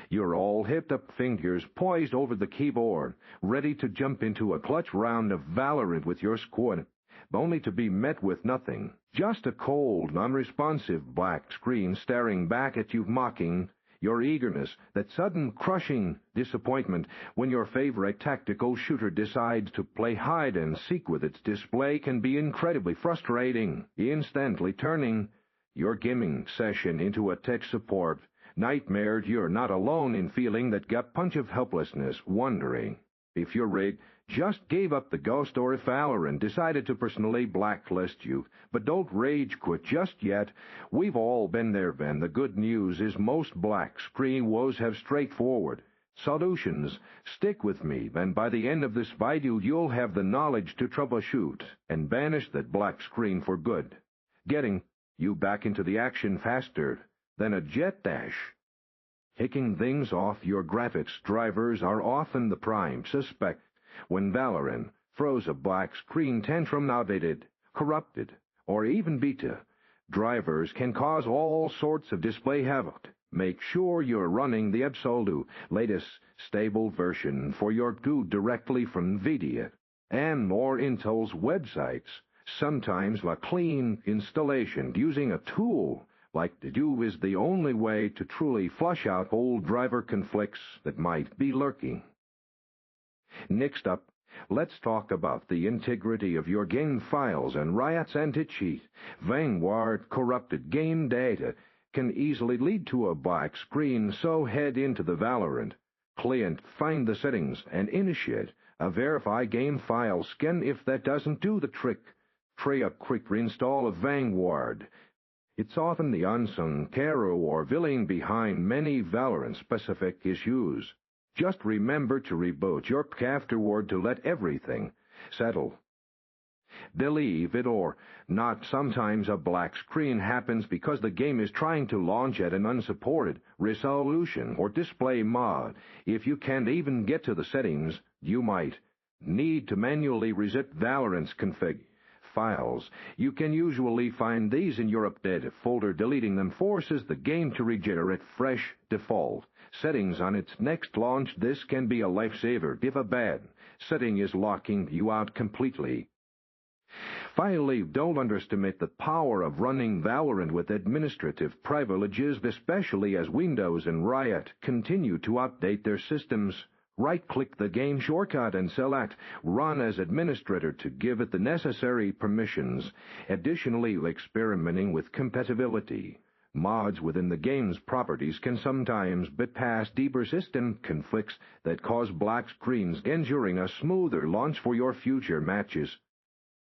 Your all hipped-up fingers poised over the keyboard, ready to jump into a clutch round of VALORANT with your squad, only to be met with nothing. Just a cold, unresponsive black screen staring back at you, mocking your eagerness, that sudden crushing disappointment when your favorite tactical shooter decides to play hide-and-seek with its display can be incredibly frustrating, instantly turning your gaming session into a tech support nightmare. You're not alone in feeling that gut punch of helplessness, wondering if your rig just gave up the ghost or if VALORANT decided to personally blacklist you. But don't rage quit just yet. We've all been there, Ben. The good news is most black screen woes have straightforward solutions. Stick with me, and by the end of this video you'll have the knowledge to troubleshoot and banish that black screen for good, getting you back into the action faster than a jet dash. Kicking things off, your graphics drivers are often the prime suspect when VALORANT throws a black screen tantrum. Outdated, corrupted, or even beta drivers can cause all sorts of display havoc. Make sure you're running the absolute latest stable version for your GUI directly from NVIDIA and or Intel's websites. Sometimes a clean installation using a tool like the GUI is the only way to truly flush out old driver conflicts that might be lurking. Next up, let's talk about the integrity of your game files and Riot's anti-cheat. Vanguard corrupted game data can easily lead to a black screen, so head into the VALORANT client, find the settings, and initiate a verify game file scan. If that doesn't do the trick, try a quick reinstall of Vanguard. It's often the unsung hero or villain behind many VALORANT-specific issues. Just remember to reboot your afterward to let everything settle. Believe it or not, sometimes a black screen happens because the game is trying to launch at an unsupported resolution or display mod. If you can't even get to the settings, you might need to manually reset VALORANT's config files. You can usually find these in your updated folder. Deleting them forces the game to regenerate fresh default settings on its next launch. This can be a lifesaver if a bad setting is locking you out completely. Finally, don't underestimate the power of running VALORANT with administrative privileges, especially as Windows and Riot continue to update their systems. Right-click the game shortcut and select Run as Administrator to give it the necessary permissions. Additionally, experimenting with compatibility mods within the game's properties can sometimes bypass deeper system conflicts that cause black screens, ensuring a smoother launch for your future matches.